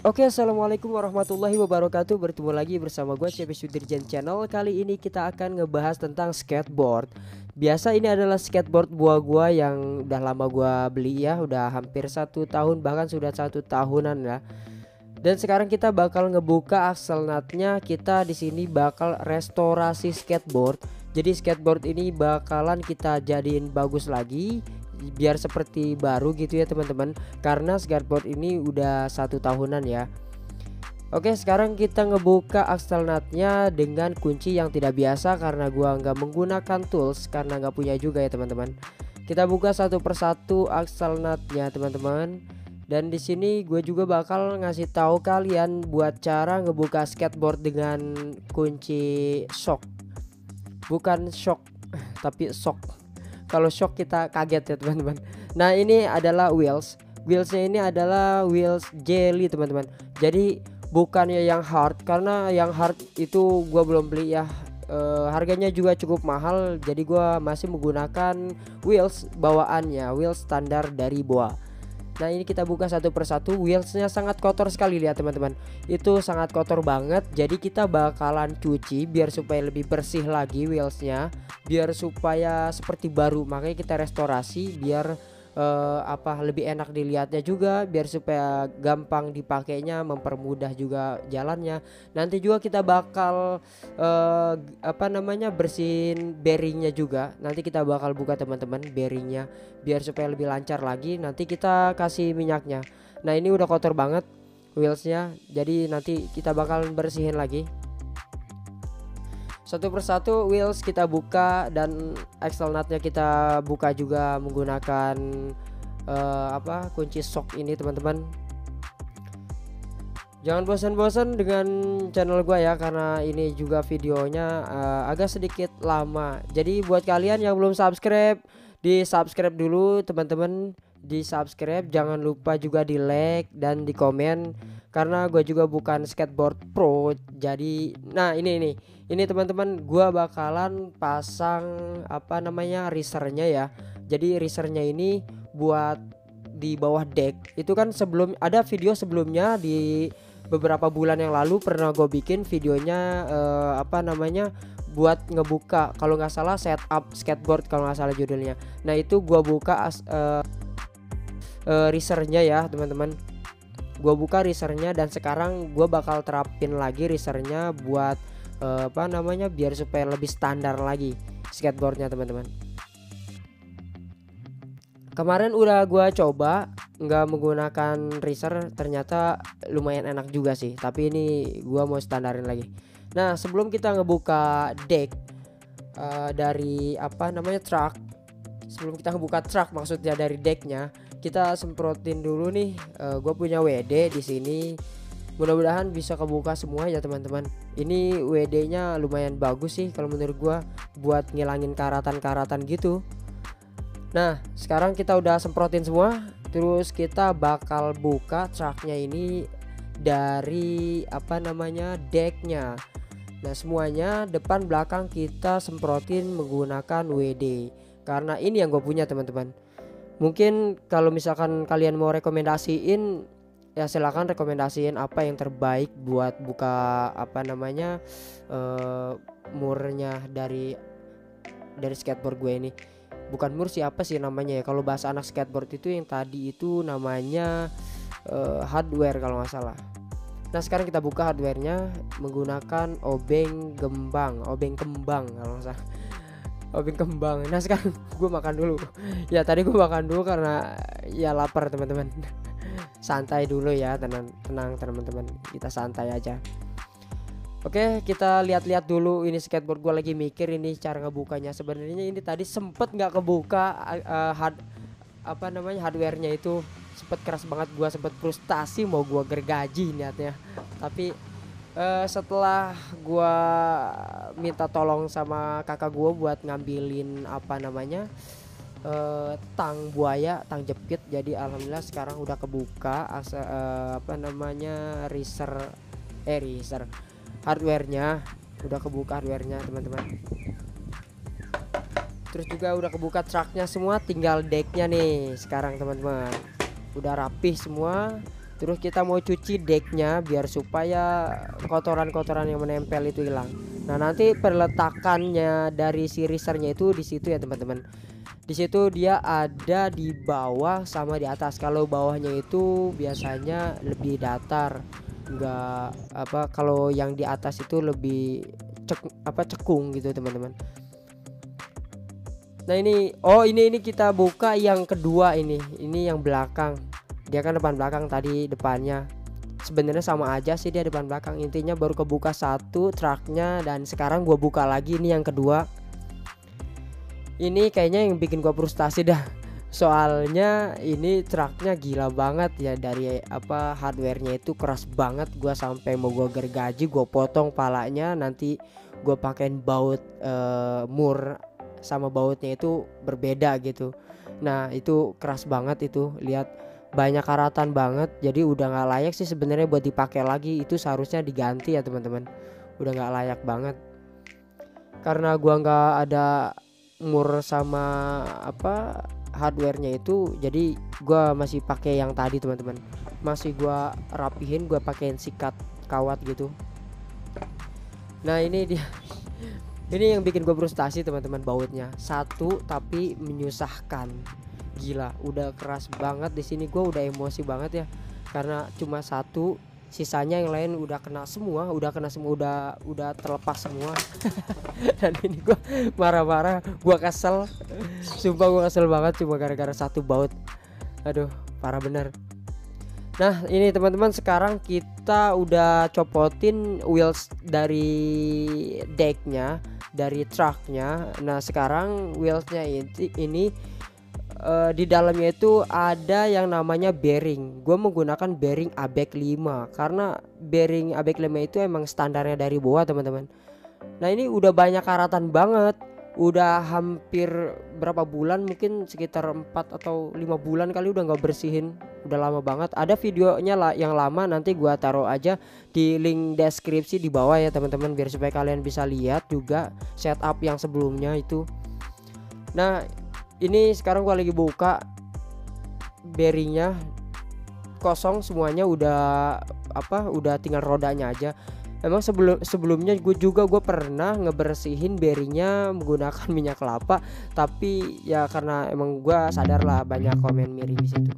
Oke, assalamualaikum warahmatullahi wabarakatuh. Bertemu lagi bersama gue CP Sudirjan Channel. Kali ini kita akan ngebahas tentang skateboard. Biasa ini adalah skateboard buah gua yang udah lama gua beli ya, udah hampir 1 tahun, bahkan sudah 1 tahunan ya. Dan sekarang kita bakal ngebuka axle nutnya. Kita di sini bakal restorasi skateboard. Jadi skateboard ini bakalan kita jadiin bagus lagi, biar seperti baru gitu ya teman-teman, karena skateboard ini udah 1 tahunan ya. Oke, sekarang kita ngebuka axle nutnya dengan kunci yang tidak biasa karena gua nggak menggunakan tools, karena nggak punya juga ya teman-teman. Kita buka satu persatu axle nutnya teman-teman. Dan di sini gue juga bakal ngasih tahu kalian buat cara ngebuka skateboard dengan kunci shock, bukan shock tapi shock. Kalau shock kita kaget ya teman-teman. Nah, ini adalah wheelsnya ini adalah wheels jelly teman-teman. Jadi bukannya yang hard, karena yang hard itu gua belum beli ya. Harganya juga cukup mahal, jadi gua masih menggunakan wheels bawaannya, wheels standar dari Boa. Nah, ini kita buka satu persatu. Wheelsnya sangat kotor sekali, lihat teman-teman, itu sangat kotor banget. Jadi kita bakalan cuci biar supaya lebih bersih lagi wheelsnya, biar supaya seperti baru. Makanya kita restorasi biar lebih enak dilihatnya juga, biar supaya gampang dipakainya, mempermudah juga jalannya. Nanti juga kita bakal bersihin bearingnya juga. Nanti kita bakal buka teman-teman bearingnya biar supaya lebih lancar lagi. Nanti kita kasih minyaknya. Nah, ini udah kotor banget wheelsnya, jadi nanti kita bakal bersihin lagi. Satu persatu wheels kita buka, dan axle nutnya kita buka juga menggunakan kunci shock ini teman-teman. Jangan bosan-bosan dengan channel gua ya, karena ini juga videonya agak sedikit lama. Jadi buat kalian yang belum subscribe, di subscribe dulu teman-teman, di subscribe. Jangan lupa juga di like dan di komen, karena gue juga bukan skateboard pro. Jadi nah ini teman-teman, gua bakalan pasang risernya ya. Jadi risernya ini buat di bawah deck. Itu kan sebelum ada video sebelumnya, di beberapa bulan yang lalu pernah gue bikin videonya buat ngebuka, kalau nggak salah setup skateboard kalau nggak salah judulnya. Nah, itu gua buka risernya ya teman-teman. Gua buka risernya, dan sekarang gua bakal terapin lagi risernya buat biar supaya lebih standar lagi skateboardnya teman-teman. Kemarin udah gua coba nggak menggunakan riser, ternyata lumayan enak juga sih, tapi ini gua mau standarin lagi. Nah, sebelum kita ngebuka deck dari truck, sebelum kita ngebuka truck maksudnya dari decknya, kita semprotin dulu nih. Gue punya WD di sini, mudah-mudahan bisa kebuka semua ya teman-teman. Ini WD-nya lumayan bagus sih kalau menurut gue, buat ngilangin karatan-karatan gitu. Nah, sekarang kita udah semprotin semua, terus kita bakal buka truknya ini dari decknya. Nah, semuanya depan belakang kita semprotin menggunakan WD, karena ini yang gue punya teman-teman. Mungkin kalau misalkan kalian mau rekomendasiin, ya silahkan rekomendasiin apa yang terbaik buat buka murnya dari skateboard gue ini. Bukan mur, siapa sih namanya ya, kalau bahasa anak skateboard itu yang tadi itu namanya hardware kalau nggak salah. Nah, sekarang kita buka hardwarenya menggunakan obeng kembang kalau nggak salah, obeng kembang. Nah, sekarang gue makan dulu ya. Tadi gue makan dulu karena ya lapar teman-teman. Santai dulu ya, tenang teman-teman, kita santai aja. Oke, kita lihat-lihat dulu ini skateboard gue, lagi mikir ini cara ngebukanya. Sebenarnya ini tadi sempet nggak kebuka hardwarenya itu, sempet keras banget, gua sempet frustasi mau gua gergaji niatnya. Tapi setelah gua minta tolong sama kakak gua buat ngambilin tang buaya, tang jepit, jadi alhamdulillah sekarang udah kebuka riser hardwarenya, udah kebuka hardwarenya teman-teman. Terus juga udah kebuka truknya semua, tinggal decknya nih sekarang teman-teman. Udah rapih semua, Terus kita mau cuci decknya biar supaya kotoran-kotoran yang menempel itu hilang. Nah, nanti perletakannya dari si risernya itu di situ ya teman-teman. Di situ dia ada di bawah sama di atas. Kalau bawahnya itu biasanya lebih datar, enggak apa, kalau yang di atas itu lebih cekung gitu teman-teman. Nah ini, ini kita buka yang kedua ini yang belakang. Dia kan depan belakang, tadi depannya. Sebenarnya sama aja sih dia depan belakang. Intinya baru kebuka satu truknya, dan sekarang gua buka lagi ini yang kedua. Ini kayaknya yang bikin gua frustasi dah. Soalnya ini truknya gila banget ya, dari hardwarenya itu keras banget. Gua sampai mau gua gergaji, gua potong palanya, nanti gua pakein baut mur, sama bautnya itu berbeda gitu. Nah itu keras banget itu, lihat banyak karatan banget. Jadi udah nggak layak sih sebenarnya buat dipakai lagi. Itu seharusnya diganti ya teman-teman. Udah nggak layak banget. Karena gua nggak ada mur sama hardwarenya itu, jadi gua masih pakai yang tadi teman-teman. Masih gua rapihin, gua pakein sikat kawat gitu. Nah ini dia. Ini yang bikin gue frustasi teman-teman, bautnya satu tapi menyusahkan. Gila, udah keras banget di sini, gue udah emosi banget ya karena cuma satu, sisanya yang lain udah kena semua, udah terlepas semua. Dan ini gue marah-marah, gue kesel, sumpah gue kesel banget cuma gara-gara satu baut. Aduh, parah bener. Nah ini teman-teman, sekarang kita udah copotin wheels dari decknya, dari truknya. Nah sekarang wheelsnya ini di dalamnya itu ada yang namanya bearing. Gue menggunakan bearing ABEK 5 karena bearing ABEK 5 itu emang standarnya dari bawah teman-teman. Nah ini udah banyak karatan banget. Udah hampir berapa bulan, mungkin sekitar 4 atau 5 bulan kali udah nggak bersihin. Udah lama banget. Ada videonya lah yang lama, nanti gua taruh aja di link deskripsi di bawah ya teman-teman, biar supaya kalian bisa lihat juga setup yang sebelumnya itu. Nah ini sekarang gua lagi buka bearingnya, kosong semuanya, udah tinggal rodanya aja. Emang sebelumnya gue pernah ngebersihin bearingnya menggunakan minyak kelapa, tapi ya karena emang gue sadar lah banyak komen miring di situ.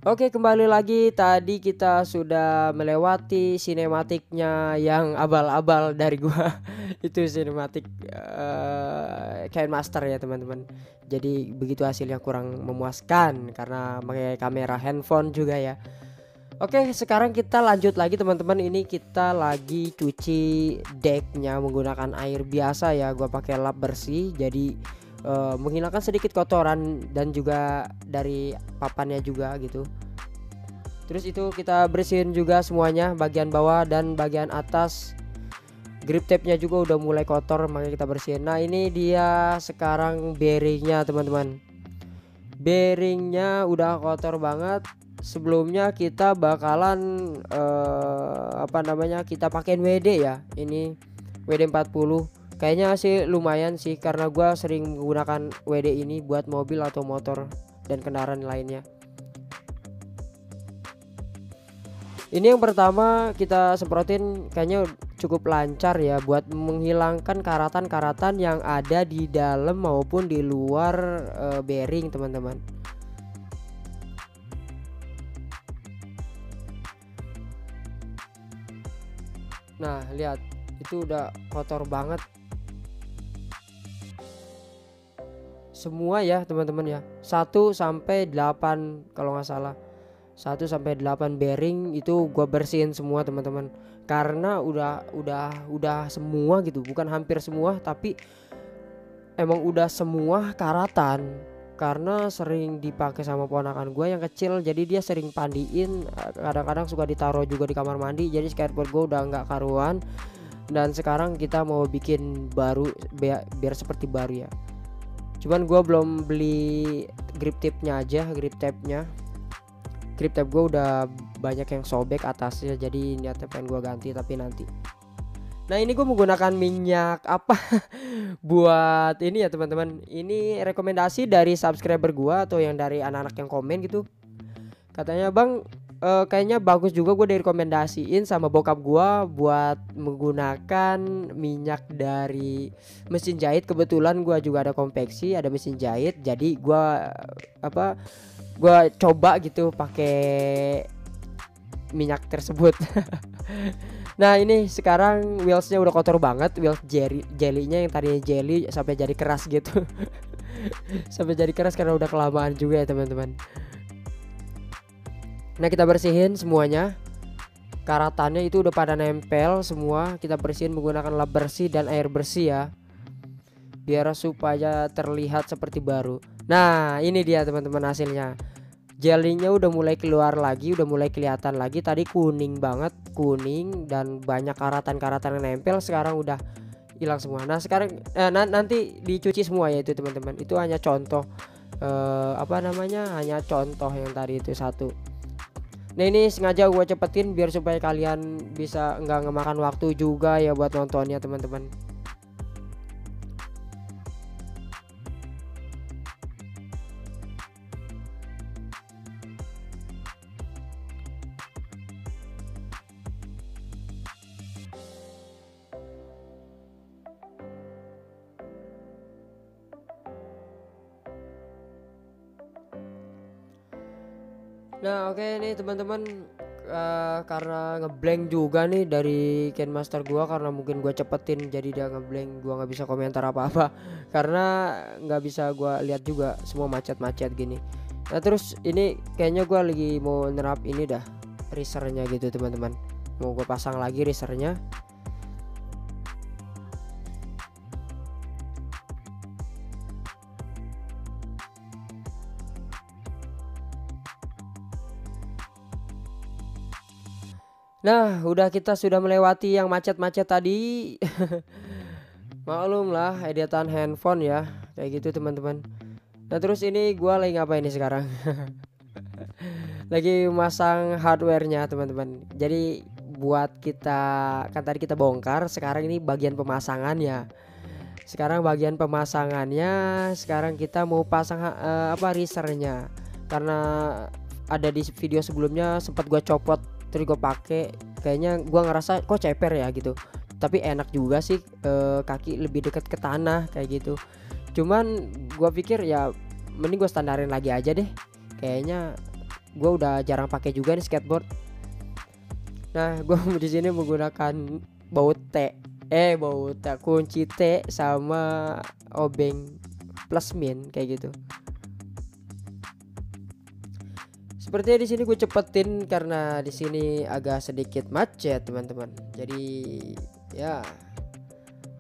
Oke, kembali lagi. Tadi kita sudah melewati sinematiknya yang abal-abal dari gua. Itu sinematik KineMaster ya teman-teman. Jadi begitu hasilnya kurang memuaskan karena pakai kamera handphone juga ya. Oke, sekarang kita lanjut lagi teman-teman. Ini kita lagi cuci decknya menggunakan air biasa ya. Gua pakai lap bersih, jadi menghilangkan sedikit kotoran dan juga dari papannya juga gitu. Terus itu kita bersihin juga semuanya, bagian bawah dan bagian atas. Grip tape-nya juga udah mulai kotor, makanya kita bersihin. Nah ini dia sekarang bearingnya teman-teman. Bearingnya udah kotor banget. Sebelumnya kita bakalan kita pakein WD ya. Ini WD 40. Kayaknya sih lumayan sih, karena gua sering menggunakan WD ini buat mobil atau motor dan kendaraan lainnya. Ini yang pertama kita semprotin, kayaknya cukup lancar ya buat menghilangkan karatan-karatan yang ada di dalam maupun di luar bearing teman-teman. Nah lihat, itu udah kotor banget semua ya teman-teman ya. 1 sampai 8 kalau nggak salah, 1 sampai 8 bearing itu gua bersihin semua teman-teman, karena udah semua gitu, bukan hampir semua tapi emang udah semua karatan, karena sering dipakai sama ponakan gua yang kecil, jadi dia sering pandiin, kadang-kadang suka ditaruh juga di kamar mandi, jadi skateboard gua udah nggak karuan. Dan sekarang kita mau bikin baru biar seperti baru ya. Cuman gua belum beli grip tipnya aja, grip tabnya. Grip tab gua udah banyak yang sobek atasnya, jadi niatnya pengen gua ganti tapi nanti. Nah ini gue menggunakan minyak apa buat ini ya teman-teman. Ini rekomendasi dari subscriber gua atau yang dari anak-anak yang komen gitu. Katanya bang, kayaknya bagus juga, gue direkomendasiin sama bokap gua buat menggunakan minyak dari mesin jahit. Kebetulan gua juga ada konveksi, ada mesin jahit, jadi gua gua coba gitu pakai minyak tersebut. Nah ini sekarang wheelsnya udah kotor banget, wheels jellynya yang tadinya jelly sampai jadi keras gitu. Sampai jadi keras karena udah kelamaan juga ya teman-teman. Nah kita bersihin semuanya, karatannya itu udah pada nempel semua. Kita bersihin menggunakan lap bersih dan air bersih ya, biar supaya terlihat seperti baru. Nah ini dia teman-teman hasilnya. Jelinya udah mulai keluar lagi, udah mulai kelihatan lagi. Tadi kuning banget, kuning dan banyak karatan-karatan yang nempel, sekarang udah hilang semua. Nah sekarang nanti dicuci semua ya itu teman-teman. Itu hanya contoh hanya contoh yang tadi itu satu. Nah ini sengaja gue cepetin biar supaya kalian bisa nggak ngemakan waktu juga ya buat nontonnya teman-teman. Nah oke nih teman-teman, karena ngeblank juga nih dari Kenmaster gua, karena mungkin gua cepetin jadi dia ngeblank, gua nggak bisa komentar apa-apa karena nggak bisa gua lihat juga, semua macet-macet gini. Nah terus ini kayaknya gua lagi mau nerap ini dah, risernya gitu teman-teman, mau gua pasang lagi risernya. Nah udah, kita sudah melewati yang macet-macet tadi. Maklum lah editan handphone ya kayak gitu teman-teman. Nah terus ini gua lagi ngapain nih sekarang? Lagi masang hardwarenya teman-teman. Jadi buat kita, kan tadi kita bongkar, sekarang ini bagian pemasangannya. Sekarang bagian pemasangannya, sekarang kita mau pasang risernya. Karena ada di video sebelumnya sempat gua copot terus gue pakai, kayaknya gua ngerasa kok ceper ya gitu, tapi enak juga sih, kaki lebih dekat ke tanah kayak gitu. Cuman gua pikir ya mending gue standarin lagi aja deh, kayaknya gua udah jarang pakai juga nih skateboard. Nah gua di sini menggunakan kunci T sama obeng plus min kayak gitu. Sepertinya di sini gue cepetin karena di sini agak sedikit macet teman-teman. Jadi ya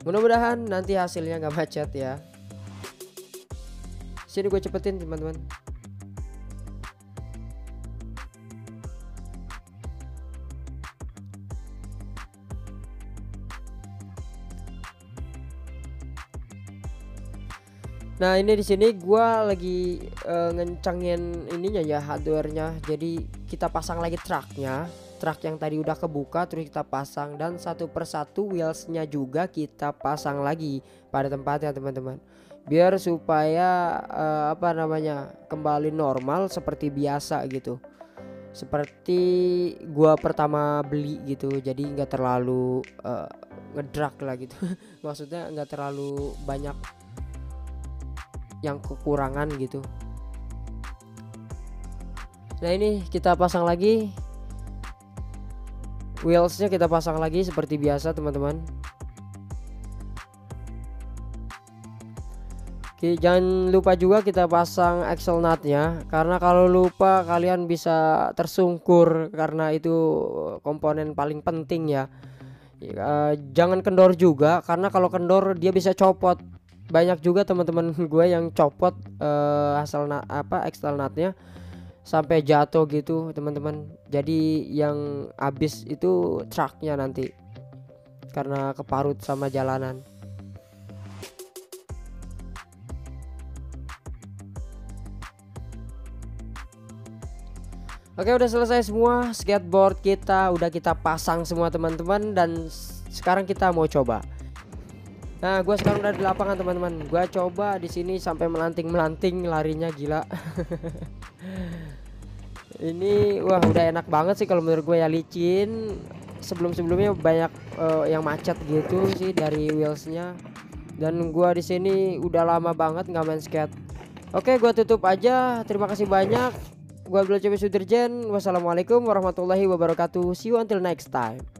mudah-mudahan nanti hasilnya nggak macet ya. Sini gue cepetin teman-teman. Nah ini di sini gua lagi ngencengin ininya ya, hardwarenya. Jadi kita pasang lagi truknya, truk yang tadi udah kebuka terus kita pasang, dan satu persatu wheelsnya juga kita pasang lagi pada tempatnya teman-teman, biar supaya kembali normal seperti biasa gitu, seperti gua pertama beli gitu. Jadi nggak terlalu ngedrak lah gitu. Maksudnya nggak terlalu banyak yang kekurangan gitu. Nah ini kita pasang lagi wheelsnya, kita pasang lagi seperti biasa teman-teman. Oke, jangan lupa juga kita pasang axle nutnya, karena kalau lupa kalian bisa tersungkur, karena itu komponen paling penting ya. Jangan kendor juga, karena kalau kendor dia bisa copot. Banyak juga teman-teman gue yang copot axle nutnya sampai jatuh gitu teman-teman. Jadi yang habis itu truknya nanti karena keparut sama jalanan. Oke, udah selesai semua skateboard kita, udah kita pasang semua teman-teman, dan sekarang kita mau coba. Nah, gua sekarang udah di lapangan teman-teman. Gua coba di sini sampai melanting-melanting, larinya gila. Ini wah udah enak banget sih kalau menurut gue ya, licin. Sebelum-sebelumnya banyak yang macet gitu sih dari wheelsnya. Dan gua di sini udah lama banget nggak main skate. Oke, gua tutup aja. Terima kasih banyak. Gua Abdul Cobi Sudirjen. Wassalamualaikum warahmatullahi wabarakatuh. See you until next time.